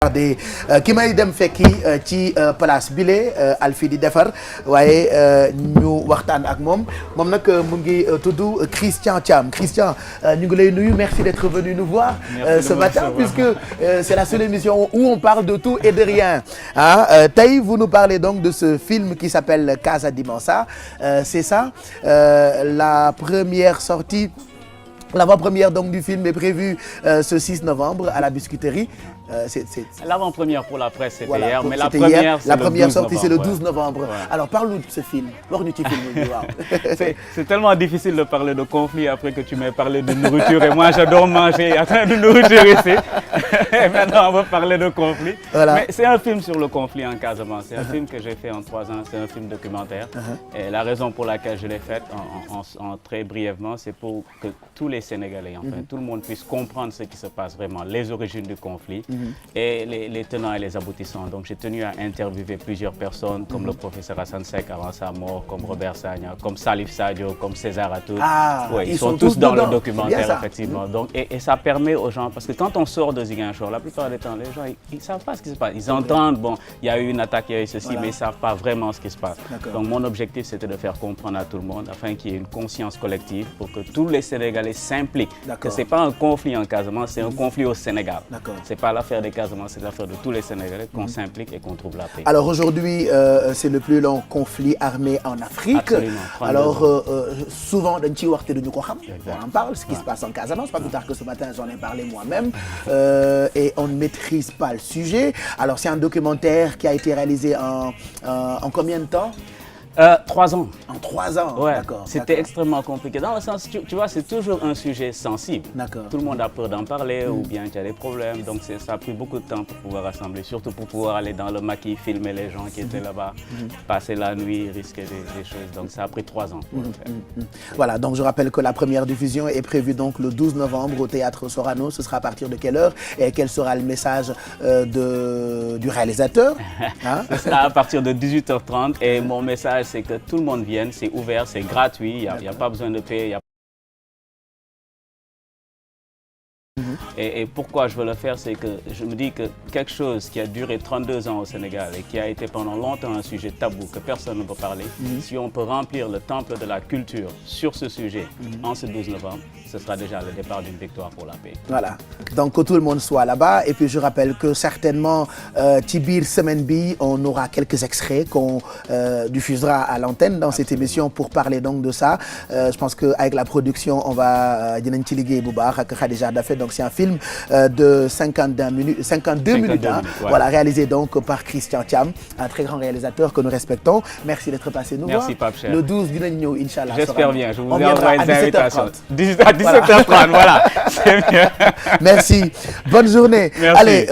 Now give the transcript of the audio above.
de ki may dem fekki ci place bile Alfie di defar waaye ñu waxtaan ak moom nag mu ngi tudd Christian Thiam. Christian ñu ngi lay nuyu, merci d'être venu nous voir ce matin puisque c'est la seule émission où on parle de tout et de rien. Tey vous nous parlez donc de ce film qui s'appelle Casa di Mansa, c'est ça, l'avant-première donc du film est prévue ce 6 novembre à la Biscuiterie. L'avant-première pour la presse c'était voilà, hier, mais la première sortie c'est le 12 novembre. Ouais. Alors parle-nous de ce film. Wax ñu ci film bi waaw. C'est tellement difficile de parler de conflit après que tu m'aies parlé de nourriture et moi j'adore manger à train de nourriture ici. Et maintenant on va parler de conflit. Voilà. Mais c'est un film sur le conflit en Casamance. C'est un film que j'ai fait en 3 ans, c'est un film documentaire. Et la raison pour laquelle je l'ai fait en très brièvement, c'est pour que tous les Sénégalais, enfin tout le monde puisse comprendre ce qui se passe vraiment, les origines du conflit. Et les tenants et les aboutissants. Donc j'ai tenu à interviewer plusieurs personnes comme le professeur Hassan Seck avant sa mort, comme Robert Sagna, comme Salif Sadio, comme César Atoute. Ouais, ils sont tous dans le documentaire effectivement. Donc, et ça permet aux gens, parce que quand on sort de Ziguinchor, la plupart du temps les gens ils savent pas ce qui se passe. Ils entendent, bon, il y a eu une attaque, il y a eu ceci, mais ils savent pas vraiment ce qui se passe. Donc mon objectif c'était de faire comprendre à tout le monde afin qu'il y ait une conscience collective pour que tous les Sénégalais s'impliquent. Que c'est pas un conflit en Casamance, c'est un conflit au Sénégal. C'est pas l'affaire des Casamance, c'est l'affaire de tous les Sénégalais qu'on s'implique et qu'on trouve la paix. Alors aujourd'hui, c'est le plus long conflit armé en Afrique. Absolument. Alors souvent dañ ciy wax te duñu ko xam. On en parle, ce qui se passe en Casamance. Pas plus tard que ce matin, j'en ai parlé moi-même. Et on ne maîtrise pas le sujet. Alors c'est un documentaire qui a été réalisé en combien de temps? 3 ans. En 3 ans, ouais, d'accord. C'était extrêmement compliqué. Dans le sens, tu vois, c'est toujours un sujet sensible. Tout le monde a peur d'en parler ou bien il y a des problèmes. Donc ça a pris beaucoup de temps pour pouvoir rassembler, surtout pour pouvoir aller dans le maquis, filmer les gens qui étaient là-bas, passer la nuit, risquer des choses. Donc ça a pris 3 ans pour le faire. Voilà, donc je rappelle que la première diffusion est prévue donc le 12 novembre au Théâtre Sorano. Ce sera à partir de quelle heure et quel sera le message du réalisateur? Ce sera à partir de 18h30 et mon message c'est que tout le monde vienne, c'est ouvert, c'est gratuit, il n'y a pas besoin de payer. Et pourquoi je veux le faire, c'est que je me dis que quelque chose qui a duré 32 ans au Sénégal et qui a été pendant longtemps un sujet tabou, que personne ne peut parler, si on peut remplir le temple de la culture sur ce sujet en ce 12 novembre, ce sera déjà le départ d'une victoire pour la paix. Voilà, donc que tout le monde soit là-bas. Et puis je rappelle que certainement, ci biir semaine bi, on aura quelques extraits qu'on diffusera à l'antenne dans cette émission pour parler donc de ça. Je pense qu'avec la production, on va dinañ ci liggéey bu baax ak Khadija Dafé. Donc c'est un film de 52 minutes, hein, ouais. Voilà, réalisé donc par Christian Thiam, un très grand réalisateur que nous respectons. Merci d'être passé nous voir. Merci Pape Cheikh. Le 12 dinañ ñëw inchallah. J'espère bien, je vous envoie des invitations. 17h30, voilà, c'est mieux. Merci, bonne journée. Merci. Allez,